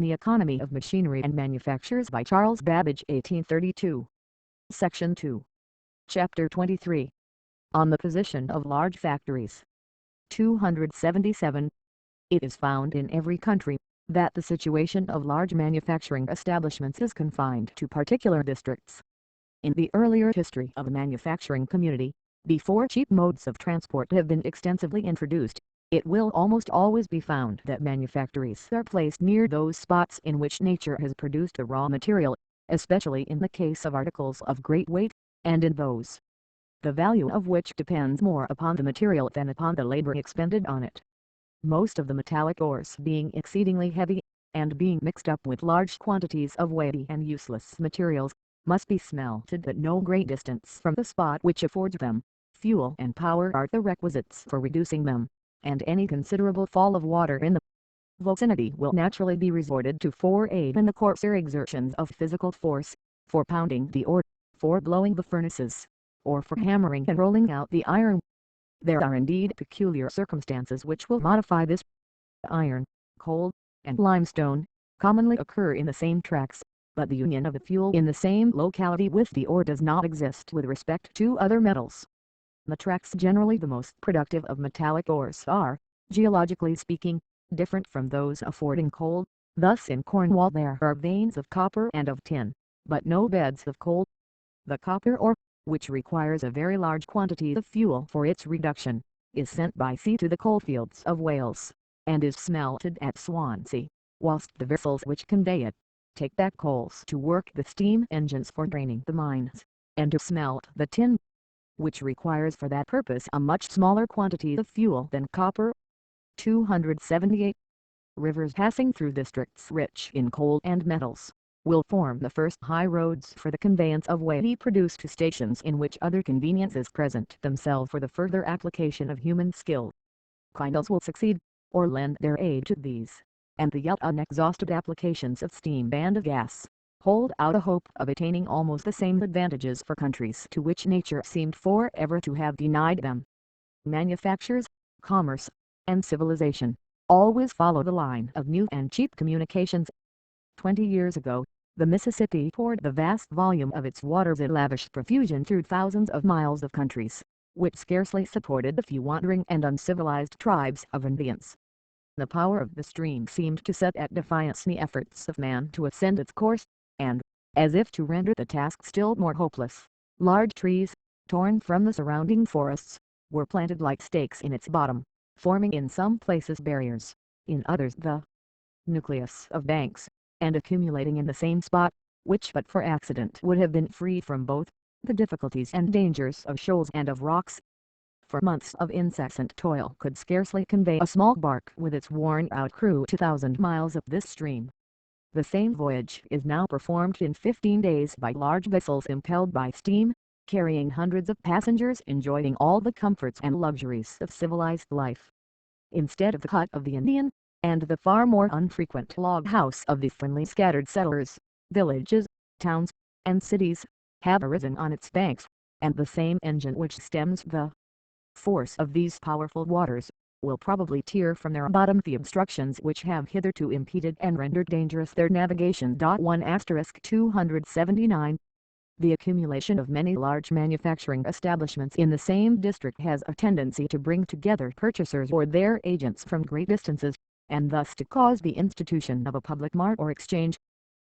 The Economy of Machinery and Manufactures by Charles Babbage 1832. Section 2. Chapter 23. On the Position of Large Factories. 277. It is found in every country that the situation of large manufacturing establishments is confined to particular districts. In the earlier history of the manufacturing community, before cheap modes of transport have been extensively introduced, it will almost always be found that manufactories are placed near those spots in which nature has produced the raw material, especially in the case of articles of great weight, and in those, the value of which depends more upon the material than upon the labor expended on it. Most of the metallic ores being exceedingly heavy, and being mixed up with large quantities of weighty and useless materials, must be smelted at no great distance from the spot which affords them. Fuel and power are the requisites for reducing them, and any considerable fall of water in the vicinity will naturally be resorted to for aid in the coarser exertions of physical force, for pounding the ore, for blowing the furnaces, or for hammering and rolling out the iron. There are indeed peculiar circumstances which will modify this. Iron, coal, and limestone commonly occur in the same tracts, but the union of the fuel in the same locality with the ore does not exist with respect to other metals. The tracts generally the most productive of metallic ores are, geologically speaking, different from those affording coal. Thus in Cornwall there are veins of copper and of tin, but no beds of coal. The copper ore, which requires a very large quantity of fuel for its reduction, is sent by sea to the coalfields of Wales, and is smelted at Swansea, whilst the vessels which convey it, take back coals to work the steam engines for draining the mines, and to smelt the tin, which requires for that purpose a much smaller quantity of fuel than copper. 278. Rivers passing through districts rich in coal and metals, will form the first high roads for the conveyance of weighty produce to stations in which other conveniences present themselves for the further application of human skill. Canals will succeed, or lend their aid to these, and the yet unexhausted applications of steam and of gas hold out a hope of attaining almost the same advantages for countries to which nature seemed for ever to have denied them. Manufactures, commerce, and civilization always follow the line of new and cheap communications. 20 years ago, the Mississippi poured the vast volume of its waters in lavish profusion through thousands of miles of countries, which scarcely supported the few wandering and uncivilized tribes of Indians. The power of the stream seemed to set at defiance the efforts of man to ascend its course, and, as if to render the task still more hopeless, large trees, torn from the surrounding forests, were planted like stakes in its bottom, forming in some places barriers, in others the nucleus of banks, and accumulating in the same spot, which but for accident would have been free from both the difficulties and dangers of shoals and of rocks. For months of incessant toil could scarcely convey a small bark with its worn-out crew 2,000 miles up this stream. The same voyage is now performed in 15 days by large vessels impelled by steam, carrying hundreds of passengers enjoying all the comforts and luxuries of civilized life. Instead of the hut of the Indian, and the far more unfrequent log house of the thinly scattered settlers, villages, towns, and cities have arisen on its banks, and the same engine which stems the force of these powerful waters will probably tear from their bottom the obstructions which have hitherto impeded and rendered dangerous their navigation. 279. The accumulation of many large manufacturing establishments in the same district has a tendency to bring together purchasers or their agents from great distances, and thus to cause the institution of a public mart or exchange.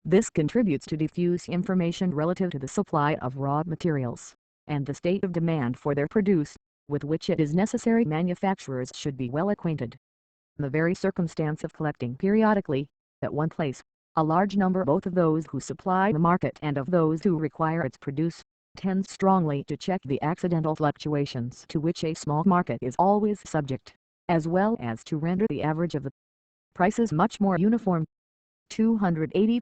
This contributes to diffuse information relative to the supply of raw materials, and the state of demand for their produce, with which it is necessary manufacturers should be well acquainted. The very circumstance of collecting periodically, at one place, a large number both of those who supply the market and of those who require its produce, tends strongly to check the accidental fluctuations to which a small market is always subject, as well as to render the average of the prices much more uniform. 280.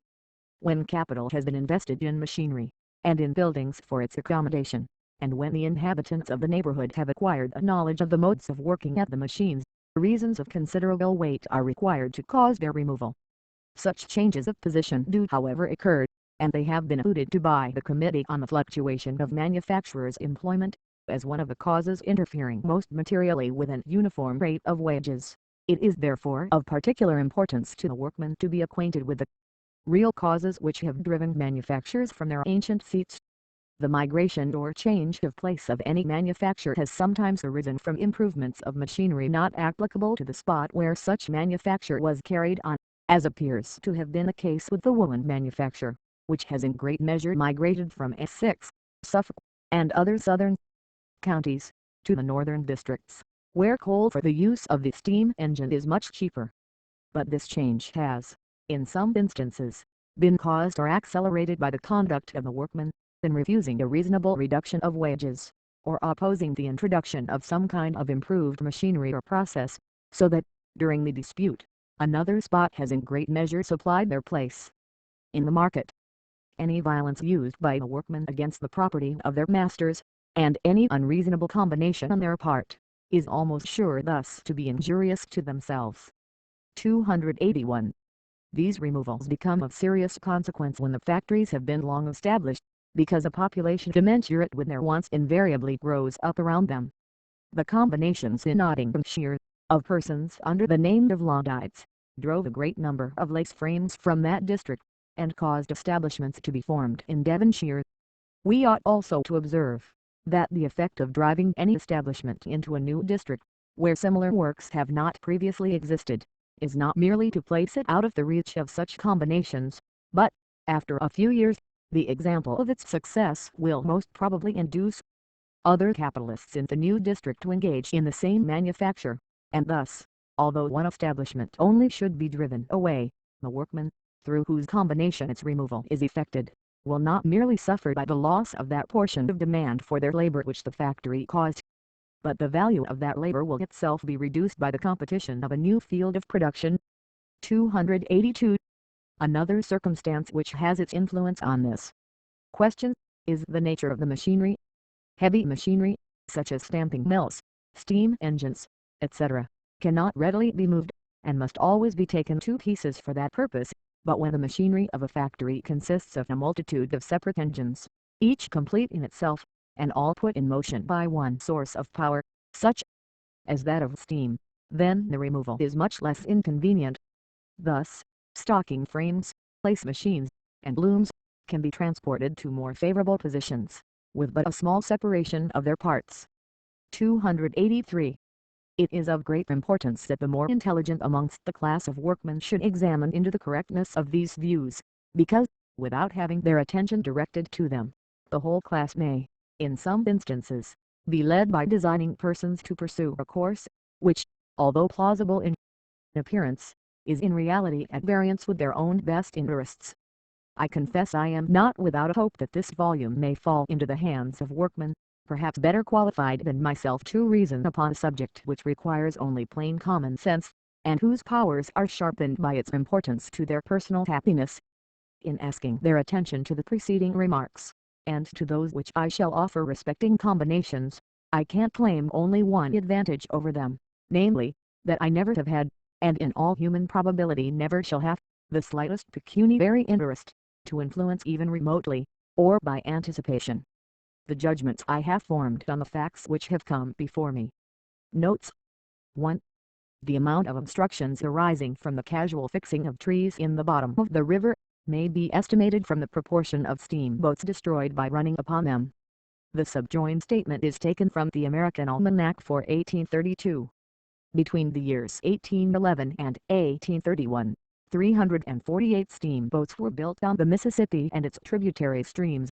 When capital has been invested in machinery, and in buildings for its accommodation, and when the inhabitants of the neighborhood have acquired a knowledge of the modes of working at the machines, reasons of considerable weight are required to cause their removal. Such changes of position do however occur, and they have been alluded to by the Committee on the Fluctuation of Manufacturers' Employment, as one of the causes interfering most materially with an uniform rate of wages. It is therefore of particular importance to the workman to be acquainted with the real causes which have driven manufactures from their ancient seats. The migration or change of place of any manufacture has sometimes arisen from improvements of machinery not applicable to the spot where such manufacture was carried on, as appears to have been the case with the woolen manufacture, which has in great measure migrated from Essex, Suffolk, and other southern counties, to the northern districts, where coal for the use of the steam engine is much cheaper. But this change has, in some instances, been caused or accelerated by the conduct of the workmen, in refusing a reasonable reduction of wages, or opposing the introduction of some kind of improved machinery or process, so that, during the dispute, another spot has in great measure supplied their place in the market. Any violence used by the workmen against the property of their masters, and any unreasonable combination on their part, is almost sure thus to be injurious to themselves. 281. These removals become of serious consequence when the factories have been long established, because a population commensurate with their wants invariably grows up around them. The combinations in Nottinghamshire, of persons under the name of Laudites, drove a great number of lace frames from that district, and caused establishments to be formed in Devonshire. We ought also to observe, that the effect of driving any establishment into a new district, where similar works have not previously existed, is not merely to place it out of the reach of such combinations, but, after a few years, the example of its success will most probably induce other capitalists in the new district to engage in the same manufacture, and thus, although one establishment only should be driven away, the workmen, through whose combination its removal is effected, will not merely suffer by the loss of that portion of demand for their labor which the factory caused, but the value of that labor will itself be reduced by the competition of a new field of production. 282. Another circumstance which has its influence on this question, is the nature of the machinery. Heavy machinery, such as stamping mills, steam engines, etc., cannot readily be moved, and must always be taken to pieces for that purpose, but when the machinery of a factory consists of a multitude of separate engines, each complete in itself, and all put in motion by one source of power, such as that of steam, then the removal is much less inconvenient. Thus, stocking frames, lace machines, and looms, can be transported to more favorable positions, with but a small separation of their parts. 283. It is of great importance that the more intelligent amongst the class of workmen should examine into the correctness of these views, because, without having their attention directed to them, the whole class may, in some instances, be led by designing persons to pursue a course, which, although plausible in appearance, is in reality at variance with their own best interests. I confess I am not without a hope that this volume may fall into the hands of workmen, perhaps better qualified than myself to reason upon a subject which requires only plain common sense, and whose powers are sharpened by its importance to their personal happiness. In asking their attention to the preceding remarks, and to those which I shall offer respecting combinations, I can claim only one advantage over them, namely, that I never have had, and in all human probability never shall have, the slightest pecuniary interest, to influence even remotely, or by anticipation, the judgments I have formed on the facts which have come before me. Notes. 1. The amount of obstructions arising from the casual fixing of trees in the bottom of the river, may be estimated from the proportion of steamboats destroyed by running upon them. The subjoined statement is taken from the American Almanac for 1832. Between the years 1811 and 1831, 348 steamboats were built on the Mississippi and its tributary streams.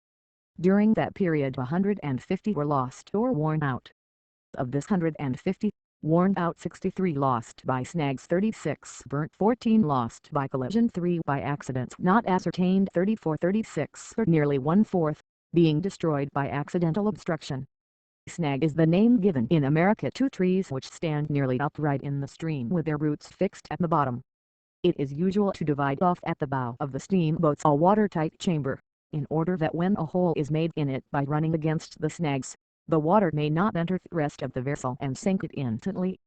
During that period 150 were lost or worn out. Of this 150, worn out 63 lost by snags, 36 burnt, 14 lost by collision, 3 by accidents not ascertained, 36 or nearly one-fourth, being destroyed by accidental obstruction. Snag is the name given in America to trees which stand nearly upright in the stream with their roots fixed at the bottom. It is usual to divide off at the bow of the steamboats a watertight chamber, in order that when a hole is made in it by running against the snags, the water may not enter the rest of the vessel and sink it instantly.